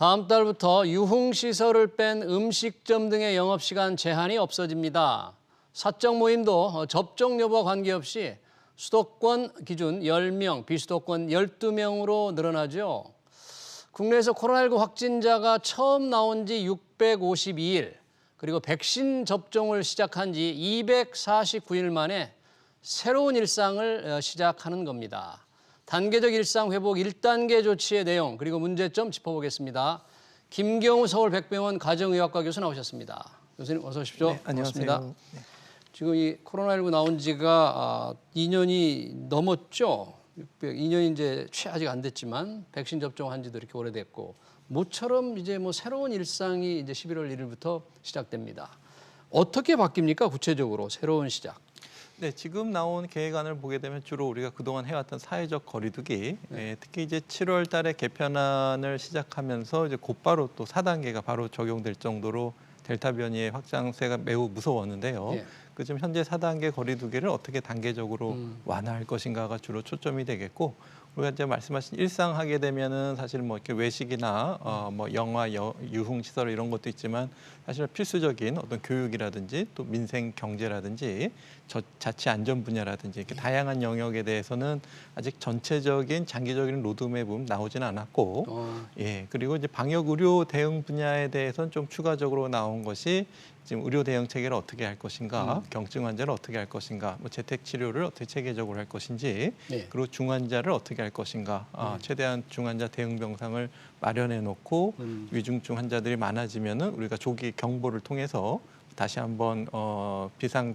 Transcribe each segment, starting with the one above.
다음 달부터 유흥시설을 뺀 음식점 등의 영업시간 제한이 없어집니다. 사적 모임도 접종 여부와 관계없이 수도권 기준 10명, 비수도권 12명으로 늘어나죠. 국내에서 코로나19 확진자가 처음 나온 지 652일, 그리고 백신 접종을 시작한 지 249일 만에 새로운 일상을 시작하는 겁니다. 단계적 일상 회복 1단계 조치의 내용 그리고 문제점 짚어보겠습니다. 김경우 서울백병원 가정의학과 교수 나오셨습니다. 교수님 어서 오십시오. 네, 안녕하세요. 반갑습니다. 지금 이 코로나19 나온 지가 2년이 넘었죠. 2년이 이제 아직 안 됐지만 백신 접종한 지도 이렇게 오래됐고 모처럼 이제 뭐 새로운 일상이 이제 11월 1일부터 시작됩니다. 어떻게 바뀝니까? 구체적으로 새로운 시작. 네, 지금 나온 계획안을 보게 되면 주로 우리가 그동안 해왔던 사회적 거리두기, 특히 이제 7월 달에 개편안을 시작하면서 이제 곧바로 또 4단계가 바로 적용될 정도로 델타 변이의 확장세가 매우 무서웠는데요. 예. 그좀 현재 4단계 거리두기를 어떻게 단계적으로 완화할 것인가가 주로 초점이 되겠고, 우리가 이제 말씀하신 일상 하게 되면은 사실 뭐 이렇게 외식이나 뭐 영화, 유흥 시설 이런 것도 있지만 사실 필수적인 어떤 교육이라든지 또 민생 경제라든지 자치 안전 분야라든지 이렇게 다양한 영역에 대해서는 아직 전체적인 장기적인 로드맵은 나오지는 않았고, 그리고 이제 방역 의료 대응 분야에 대해서는 좀 추가적으로 나온 것이 지금 의료 대응 체계를 어떻게 할 것인가, 경증 환자를 어떻게 할 것인가, 뭐 재택 치료를 어떻게 체계적으로 할 것인지, 그리고 중환자를 어떻게 할 것인가, 최대한 중환자 대응 병상을 마련해 놓고 위중증 환자들이 많아지면은 우리가 조기 경보를 통해서 다시 한번 비상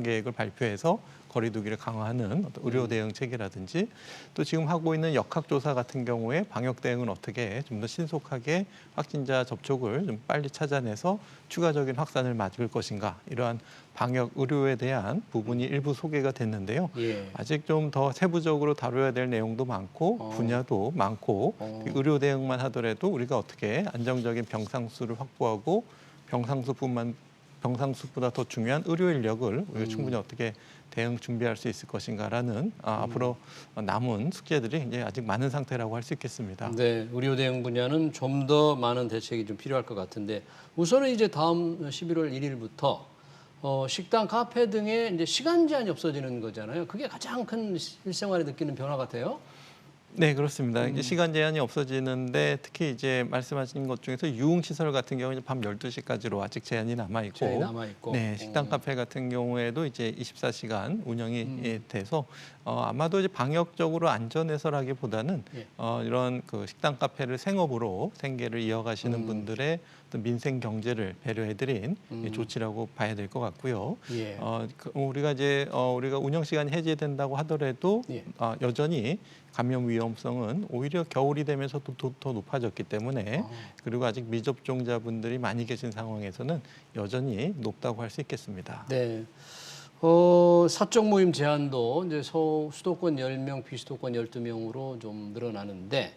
계획을 발표해서 거리두기를 강화하는 어떤 의료 대응 체계라든지, 또 지금 하고 있는 역학조사 같은 경우에 방역 대응은 어떻게 좀 더 신속하게 확진자 접촉을 좀 빨리 찾아내서 추가적인 확산을 막을 것인가, 이러한 방역 의료에 대한 부분이 일부 소개가 됐는데요. 아직 좀 더 세부적으로 다뤄야 될 내용도 많고 분야도 많고, 의료 대응만 하더라도 우리가 어떻게 안정적인 병상 수를 확보하고 병상수보다 더 중요한 의료 인력을 우리가 충분히 어떻게 대응 준비할 수 있을 것인가라는 앞으로 남은 숙제들이 이제 아직 많은 상태라고 할 수 있겠습니다. 네, 의료 대응 분야는 좀 더 많은 대책이 좀 필요할 것 같은데 우선은 이제 다음 11월 1일부터 식당, 카페 등의 이제 시간 제한이 없어지는 거잖아요. 그게 가장 큰 일생활에 느끼는 변화 같아요. 네, 그렇습니다. 이제 시간 제한이 없어지는데 특히 이제 말씀하신 것 중에서 유흥시설 같은 경우는 밤 12시까지로 아직 제한이 남아있고, 네, 식당, 카페 같은 경우에도 이제 24시간 운영이 돼서 아마도 이제 방역적으로 안전해서라기보다는 이런 그 식당, 카페를 생업으로 생계를 이어가시는 분들의 어떤 민생 경제를 배려해드린 조치라고 봐야 될 것 같고요. 우리가 이제 우리가 운영 시간이 해제된다고 하더라도 여전히 감염 위험성은 오히려 겨울이 되면서 더 높아졌기 때문에, 그리고 아직 미접종자분들이 많이 계신 상황에서는 여전히 높다고 할 수 있겠습니다. 네. 사적 모임 제한도 이제 수도권 10명, 비수도권 12명으로 좀 늘어나는데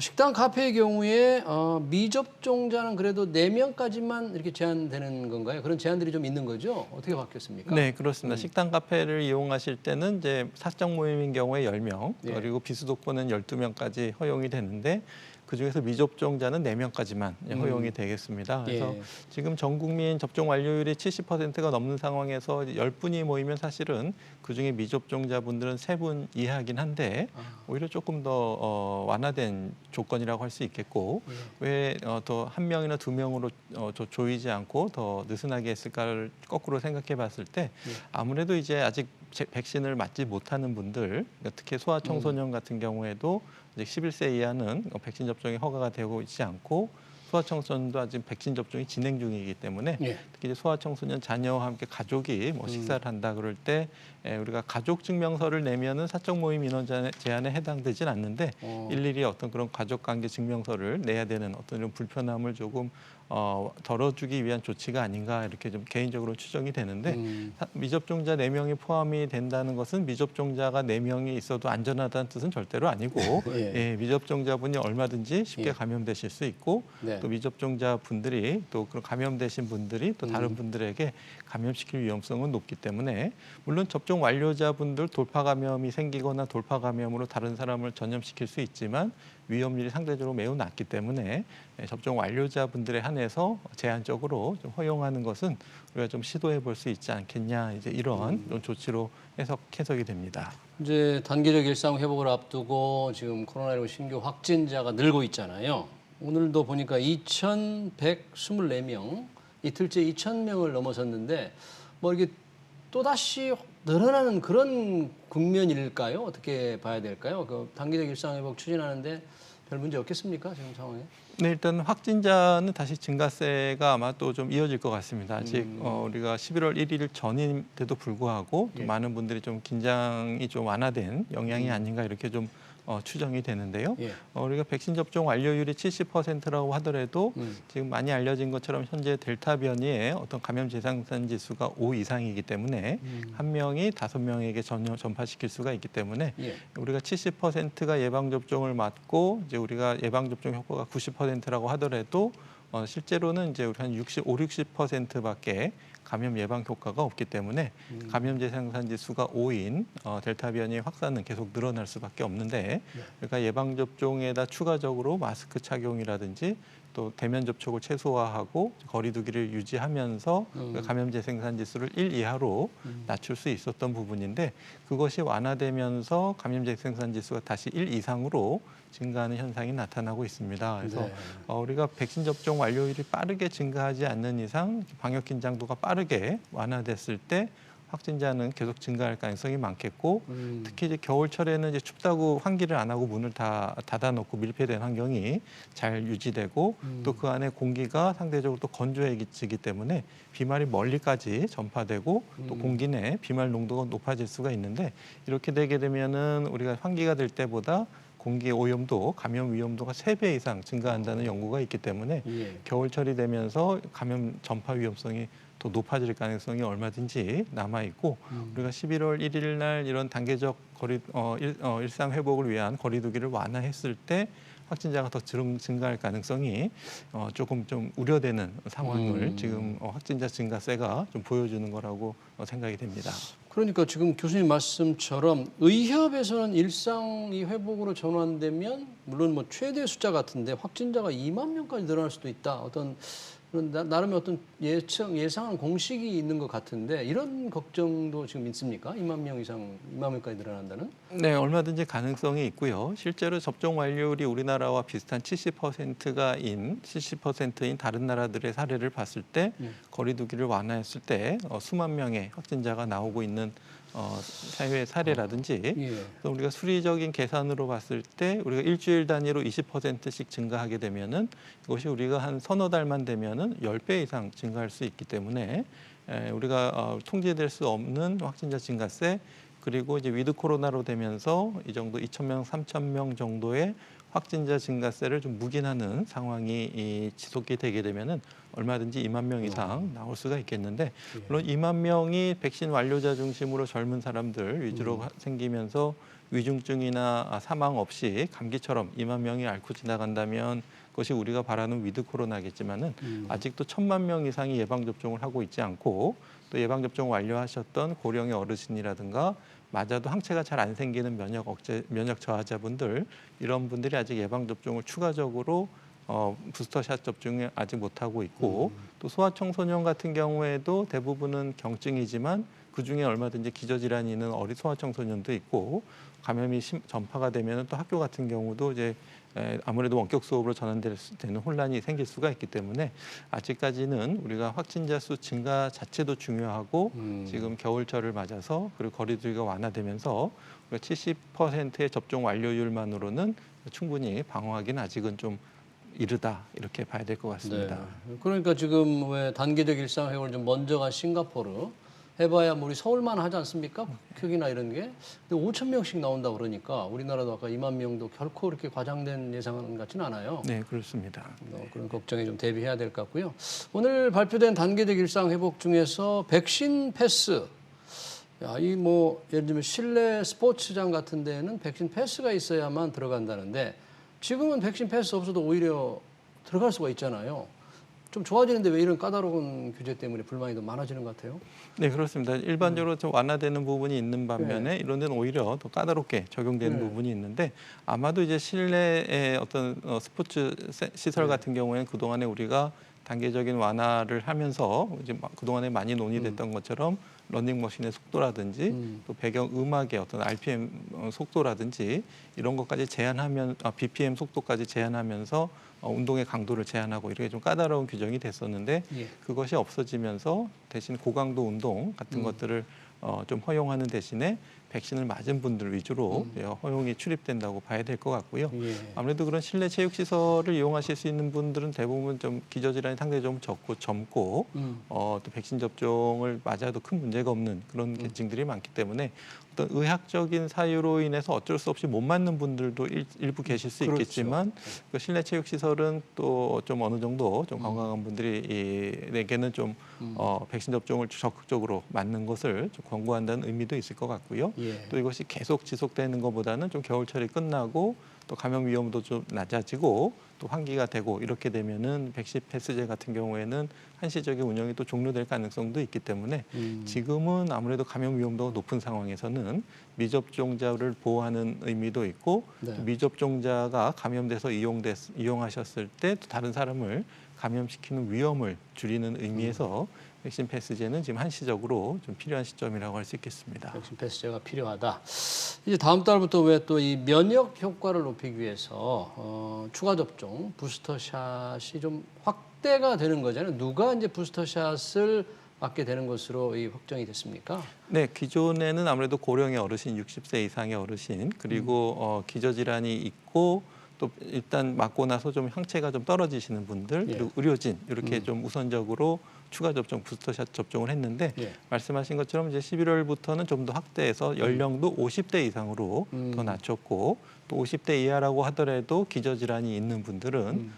식당, 카페의 경우에 미접종자는 그래도 4명까지만 이렇게 제한되는 건가요? 그런 제한들이 좀 있는 거죠? 어떻게 바뀌었습니까? 네, 그렇습니다. 식당, 카페를 이용하실 때는 이제 사적 모임인 경우에 10명, 그리고 비수도권은 12명까지 허용이 되는데 그중에서 미접종자는 4명까지만 허용이 되겠습니다. 그래서 지금 전 국민 접종 완료율이 70%가 넘는 상황에서 10분이 모이면 사실은 그중에 미접종자분들은 3분 이하긴 한데 오히려 조금 더 완화된 조건이라고 할 수 있겠고, 왜 더 1명이나 2명으로 조이지 않고 더 느슨하게 했을까를 거꾸로 생각해 봤을 때 아무래도 이제 아직 백신을 맞지 못하는 분들, 특히 소아청소년 같은 경우에도 이제 11세 이하는 백신 접종이 허가가 되고 있지 않고 소아청소년도 아직 백신 접종이 진행 중이기 때문에 특히 이제 소아청소년 자녀와 함께 가족이 뭐 식사를 한다 그럴 때 우리가 가족 증명서를 내면은 사적 모임 인원 제한에 해당되진 않는데 일일이 어떤 그런 가족 관계 증명서를 내야 되는 어떤 이런 불편함을 조금 덜어주기 위한 조치가 아닌가 이렇게 좀 개인적으로 추정이 되는데, 미접종자 4명이 포함이 된다는 것은 미접종자가 4명이 있어도 안전하다는 뜻은 절대로 아니고 미접종자분이 얼마든지 쉽게 감염되실 수 있고 또 미접종자 분들이 또 그런 감염되신 분들이 또 다른 분들에게 감염시킬 위험성은 높기 때문에, 물론 접종 완료자분들 돌파 감염이 생기거나 돌파 감염으로 다른 사람을 전염시킬 수 있지만 위험률이 상대적으로 매우 낮기 때문에 접종 완료자분들에 한해서 제한적으로 좀 허용하는 것은 우리가 좀 시도해 볼 수 있지 않겠냐 이제 이런 좀 조치로 해석이 됩니다. 이제 단계적 일상 회복을 앞두고 지금 코로나19 신규 확진자가 늘고 있잖아요. 오늘도 보니까 2,124명, 이틀째 2,000명을 넘어섰는데 뭐 이렇게 또다시 늘어나는 그런 국면일까요? 어떻게 봐야 될까요? 그 단계적 일상 회복 추진하는데 별 문제 없겠습니까? 지금 상황에? 네, 일단 확진자는 다시 증가세가 아마 또 좀 이어질 것 같습니다. 아직 우리가 11월 1일 전인데도 불구하고 또 많은 분들이 좀 긴장이 좀 완화된 영향이 아닌가 이렇게 좀 추정이 되는데요. 예. 우리가 백신 접종 완료율이 70%라고 하더라도 지금 많이 알려진 것처럼 현재 델타 변이의 어떤 감염 재생산 지수가 5 이상이기 때문에 한 명이 5명에게 전파시킬 수가 있기 때문에 예. 우리가 70%가 예방 접종을 맞고 이제 우리가 예방 접종 효과가 90%라고 하더라도 실제로는 이제 우리 한 60%밖에 감염 예방 효과가 없기 때문에 감염 재생산 지수가 5인 델타 변이의 확산은 계속 늘어날 수밖에 없는데 그러니까 예방 접종에다 추가적으로 마스크 착용이라든지 또 대면 접촉을 최소화하고 거리 두기를 유지하면서 감염 재생산 지수를 1 이하로 낮출 수 있었던 부분인데 그것이 완화되면서 감염 재생산 지수가 다시 1 이상으로 증가하는 현상이 나타나고 있습니다. 그래서 네. 우리가 백신 접종 완료율이 빠르게 증가하지 않는 이상 방역 긴장도가 빠르게 완화됐을 때 확진자는 계속 증가할 가능성이 많겠고 특히 이제 겨울철에는 이제 춥다고 환기를 안 하고 문을 다 닫아놓고 밀폐된 환경이 잘 유지되고 또 그 안에 공기가 상대적으로 또 건조해지기 때문에 비말이 멀리까지 전파되고 또 공기 내 비말 농도가 높아질 수가 있는데 이렇게 되게 되면은 우리가 환기가 될 때보다 공기 오염도, 감염 위험도가 3배 이상 증가한다는 연구가 있기 때문에 예. 겨울철이 되면서 감염 전파 위험성이 더 높아질 가능성이 얼마든지 남아 있고 우리가 11월 1일 날 이런 단계적 일상 회복을 위한 거리두기를 완화했을 때 확진자가 더 증가할 가능성이 조금 좀 우려되는 상황을 지금 확진자 증가세가 좀 보여주는 거라고 생각이 됩니다. 그러니까 지금 교수님 말씀처럼 의협에서는 일상이 회복으로 전환되면 물론 뭐 최대 숫자 같은데 확진자가 2만 명까지 늘어날 수도 있다. 어떤 그런 나름의 어떤 예상한 공식이 있는 것 같은데 이런 걱정도 지금 있습니까? 2만 명 이상, 2만 명까지 늘어난다는? 네, 얼마든지 가능성이 있고요. 실제로 접종 완료율이 우리나라와 비슷한 70%인 다른 나라들의 사례를 봤을 때 거리두기를 완화했을 때 수만 명의 확진자가 나오고 있는 해외 사례라든지 또 우리가 수리적인 계산으로 봤을 때 우리가 일주일 단위로 20%씩 증가하게 되면은 이것이 우리가 한 서너 달만 되면은 10배 이상 증가할 수 있기 때문에 우리가 통제될 수 없는 확진자 증가세 그리고 이제 위드 코로나로 되면서 이 정도 2,000명, 3,000명 정도의 확진자 증가세를 좀 묵인하는 상황이 지속이 되게 되면은 얼마든지 2만 명 이상 나올 수가 있겠는데 물론 2만 명이 백신 완료자 중심으로 젊은 사람들 위주로 생기면서 위중증이나 사망 없이 감기처럼 2만 명이 앓고 지나간다면 그것이 우리가 바라는 위드 코로나겠지만은 아직도 1,000만 명 이상이 예방 접종을 하고 있지 않고 또 예방 접종 완료하셨던 고령의 어르신이라든가 맞아도 항체가 잘 안 생기는 면역 저하자분들 이런 분들이 아직 예방 접종을 추가적으로 부스터샷 접종을 아직 못하고 있고 또 소아청소년 같은 경우에도 대부분은 경증이지만 그중에 얼마든지 기저질환이 있는 어린 소아청소년도 있고 감염이 전파가 되면 또 학교 같은 경우도 이제 아무래도 원격 수업으로 전환되는 혼란이 생길 수가 있기 때문에 아직까지는 우리가 확진자 수 증가 자체도 중요하고 지금 겨울철을 맞아서 그리고 거리두기가 완화되면서 70%의 접종 완료율만으로는 충분히 방어하기는 아직은 좀 이르다 이렇게 봐야 될 것 같습니다. 네. 그러니까 지금 왜 단계적 일상 회복을 좀 먼저 간 싱가포르 해봐야 뭐 우리 서울만 하지 않습니까? 크기나 이런 게. 근데 5천 명씩 나온다 그러니까 우리나라도 아까 2만 명도 결코 그렇게 과장된 예상 같지는 않아요. 네, 그렇습니다. 그런 걱정에 좀 대비해야 될 것 같고요. 오늘 발표된 단계적 일상 회복 중에서 백신 패스. 야, 이 뭐 예를 들면 실내 스포츠장 같은 데는 백신 패스가 있어야만 들어간다는데 지금은 백신 패스 없어도 오히려 들어갈 수가 있잖아요. 좀 좋아지는데 왜 이런 까다로운 규제 때문에 불만이 더 많아지는 것 같아요? 네, 그렇습니다. 일반적으로 좀 완화되는 부분이 있는 반면에 이런 데는 오히려 더 까다롭게 적용되는 부분이 있는데 아마도 이제 실내의 어떤 스포츠 시설 같은 경우에는 그동안에 우리가 단계적인 완화를 하면서 이제 그동안에 많이 논의됐던 것처럼 러닝머신의 속도라든지 또 배경 음악의 어떤 RPM 속도라든지 이런 것까지 제한하면 BPM 속도까지 제한하면서 운동의 강도를 제한하고 이렇게 좀 까다로운 규정이 됐었는데 예. 그것이 없어지면서 대신 고강도 운동 같은 것들을 좀 허용하는 대신에 백신을 맞은 분들 위주로 허용이 출입된다고 봐야 될 것 같고요. 예. 아무래도 그런 실내 체육시설을 이용하실 수 있는 분들은 대부분 좀 기저질환이 상대적으로 적고 젊고 또 백신 접종을 맞아도 큰 문제가 없는 그런 계층들이 많기 때문에 어떤 의학적인 사유로 인해서 어쩔 수 없이 못 맞는 분들도 일부 계실 수 그렇죠. 있겠지만 그 실내 체육시설은 또 좀 어느 정도 좀 건강한 분들에게는 좀 백신 접종을 적극적으로 맞는 것을 좀 권고한다는 의미도 있을 것 같고요. 예. 또 이것이 계속 지속되는 것보다는 좀 겨울철이 끝나고 또 감염 위험도 좀 낮아지고 또 환기가 되고 이렇게 되면은 백신 패스제 같은 경우에는 한시적인 운영이 또 종료될 가능성도 있기 때문에 지금은 아무래도 감염 위험도가 높은 상황에서는 미접종자를 보호하는 의미도 있고 네. 또 미접종자가 감염돼서 이용하셨을 때 또 다른 사람을 감염시키는 위험을 줄이는 의미에서 백신 패스제는 지금 한시적으로 좀 필요한 시점이라고 할 수 있겠습니다. 백신 패스제가 필요하다. 이제 다음 달부터 왜 또 이 면역 효과를 높이기 위해서 추가 접종 부스터샷이 좀 확대가 되는 거잖아요. 누가 이제 부스터샷을 맞게 되는 것으로 이 확정이 됐습니까? 네, 기존에는 아무래도 고령의 어르신, 60세 이상의 어르신, 그리고 기저질환이 있고 또 일단 맞고 나서 좀 항체가 좀 떨어지시는 분들, 그리고 의료진 이렇게 좀 우선적으로 추가 접종, 부스터샷 접종을 했는데 말씀하신 것처럼 이제 11월부터는 좀 더 확대해서 연령도 50대 이상으로 더 낮췄고 또 50대 이하라고 하더라도 기저질환이 있는 분들은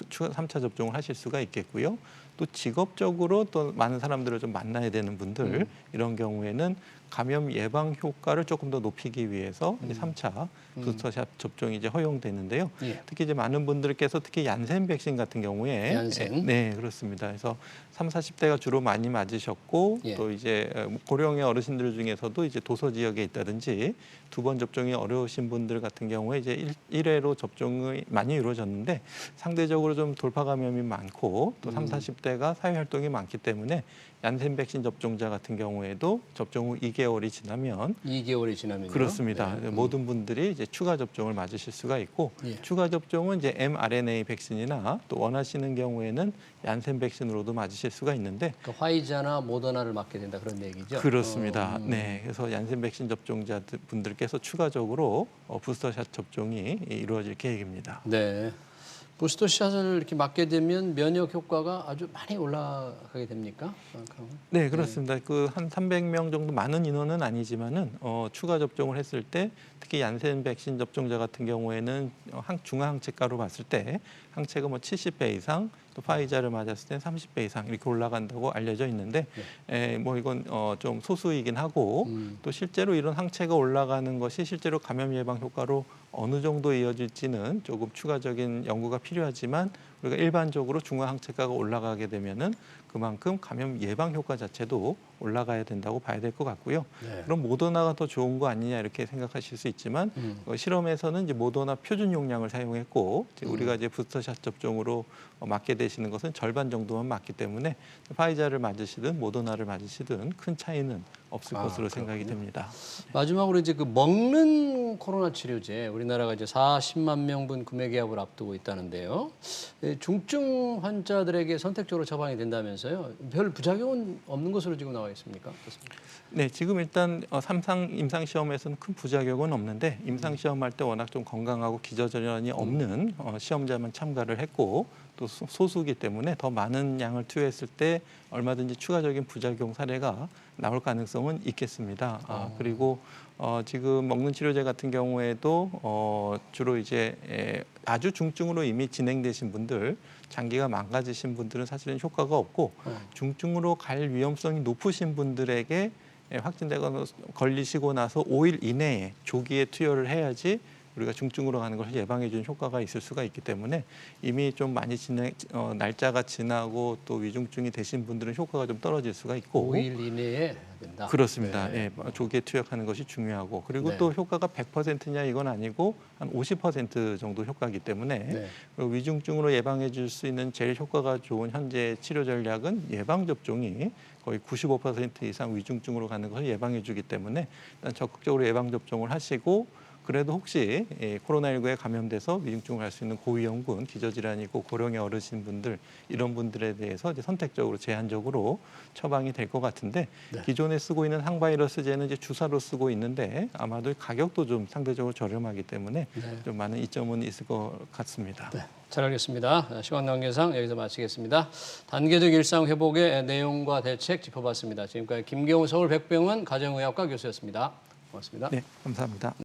추가 3차 접종을 하실 수가 있겠고요. 또 직업적으로 또 많은 사람들을 좀 만나야 되는 분들 이런 경우에는 감염 예방 효과를 조금 더 높이기 위해서 이제 3차 부스터샷 접종이 이제 허용되는데요. 예. 특히 이제 많은 분들께서 특히 얀센 백신 같은 경우에 얀센. 네, 그렇습니다. 그래서 30, 40대가 주로 많이 맞으셨고 예. 또 이제 고령의 어르신들 중에서도 이제 도서 지역에 있다든지 2번 접종이 어려우신 분들 같은 경우에 이제 1회로 접종이 많이 이루어졌는데 상대적으로 좀 돌파 감염이 많고 또 30, 40대가 사회 활동이 많기 때문에 얀센 백신 접종자 같은 경우에도 접종 후 2개월이 지나면 2개월이 지나면요. 그렇습니다. 네. 모든 분들이 이제 추가 접종을 맞으실 수가 있고 추가 접종은 이제 mRNA 백신이나 또 원하시는 경우에는 얀센 백신으로도 맞으실 수가 있는데 그러니까 화이자나 모더나를 맞게 된다 그런 얘기죠. 그렇습니다. 네, 그래서 얀센 백신 접종자 분들께서 추가적으로 부스터샷 접종이 이루어질 계획입니다. 네. 부스터샷을 이렇게 맞게 되면 면역 효과가 아주 많이 올라가게 됩니까? 그럼? 네, 그렇습니다. 그 한 300명 정도 많은 인원은 아니지만은 추가 접종을 했을 때 특히 얀센 백신 접종자 같은 경우에는 중화 항체가로 봤을 때 항체가 뭐 70배 이상 또 파이자를 맞았을 때 30배 이상 이렇게 올라간다고 알려져 있는데 뭐 이건 좀 소수이긴 하고 또 실제로 이런 항체가 올라가는 것이 실제로 감염 예방 효과로 어느 정도 이어질지는 조금 추가적인 연구가 필요하지만 우리가 일반적으로 중화 항체가가 올라가게 되면은 그만큼 감염 예방 효과 자체도 올라가야 된다고 봐야 될 것 같고요. 네. 그럼 모더나가 더 좋은 거 아니냐 이렇게 생각하실 수 있지만 실험에서는 이제 모더나 표준 용량을 사용했고 이제 우리가 이제 부스터샷 접종으로 맞게 되시는 것은 절반 정도만 맞기 때문에 파이자를 맞으시든 모더나를 맞으시든 큰 차이는 없을 것으로 생각이 됩니다. 마지막으로 이제 그 먹는 코로나 치료제 우리나라가 이제 40만 명분 구매 계약을 앞두고 있다는데요. 중증 환자들에게 선택적으로 처방이 된다면서요. 별 부작용은 없는 것으로 지금 나와 있습니까? 어떻습니까? 네, 지금 일단 임상 시험에서는 큰 부작용은 없는데 임상 시험할 때 워낙 좀 건강하고 기저질환이 없는 시험자만 참가를 했고 또 소수기 때문에 더 많은 양을 투여했을 때 얼마든지 추가적인 부작용 사례가 나올 가능성은 있겠습니다. 그리고 지금 먹는 치료제 같은 경우에도 주로 이제 아주 중증으로 이미 진행되신 분들, 장기가 망가지신 분들은 사실은 효과가 없고 중증으로 갈 위험성이 높으신 분들에게 확진되거나 걸리시고 나서 5일 이내에 조기에 투여를 해야지 우리가 중증으로 가는 것을 예방해 주는 효과가 있을 수가 있기 때문에 이미 좀 많이 날짜가 지나고 또 위중증이 되신 분들은 효과가 좀 떨어질 수가 있고 5일 이내에 해야 된다. 그렇습니다. 네. 예, 조기에 투약하는 것이 중요하고 그리고 네. 또 효과가 100%냐 이건 아니고 한 50% 정도 효과이기 때문에 네. 위중증으로 예방해 줄 수 있는 제일 효과가 좋은 현재 치료 전략은 예방 접종이 거의 95% 이상 위중증으로 가는 것을 예방해 주기 때문에 일단 적극적으로 예방 접종을 하시고 그래도 혹시 코로나19에 감염돼서 위중증을 갈 수 있는 고위험군, 기저질환이 있고 고령의 어르신분들 이런 분들에 대해서 이제 선택적으로 제한적으로 처방이 될 것 같은데 네. 기존에 쓰고 있는 항바이러스제는 이제 주사로 쓰고 있는데 아마도 가격도 좀 상대적으로 저렴하기 때문에 네. 좀 많은 이점은 있을 것 같습니다. 네, 잘 알겠습니다. 시간 관계상 여기서 마치겠습니다. 단계적 일상 회복의 내용과 대책 짚어봤습니다. 지금까지 김경우 서울백병원 가정의학과 교수였습니다. 고맙습니다. 네, 감사합니다.